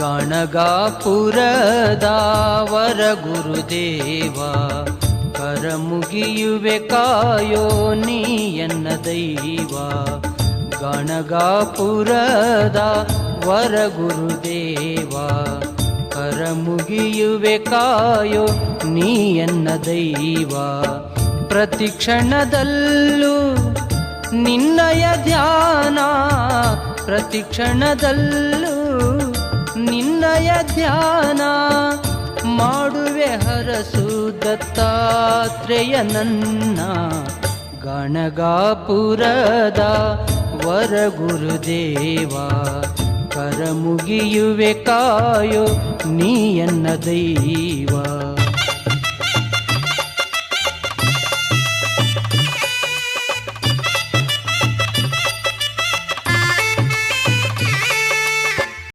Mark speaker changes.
Speaker 1: ಗಣಗಾಪುರದ ವರ ಗುರುದೇವ ಕರ ಮುಗಿಯುವೆ ಕಾಯೋ ನೀ ಎನ್ನ ದೈವ. ಗಣಗಾಪುರದ ವರ ಗುರುದೇವ ಕರ ಮುಗಿಯುವೆ ಕಾಯೋ ನೀ ಎನ್ನ ದೈವ. ಪ್ರತಿ ಕ್ಷಣದಲ್ಲೂ ನಿನ್ನಯ ಧ್ಯಾನ, ಪ್ರತಿ ಕ್ಷಣದಲ್ಲೂ ನಿನ್ನಯ ಧ್ಯಾನ ಮಾಡುವೆ ಹರಸು ದತ್ತಾತ್ರೇಯ ನನ್ನ. ಗಣಗಾಪುರದ ವರ ಗುರುದೇವ ಕರ ಮುಗಿಯುವೆ ಕಾಯೋ ನೀ ಎನ್ನ ದೈವ.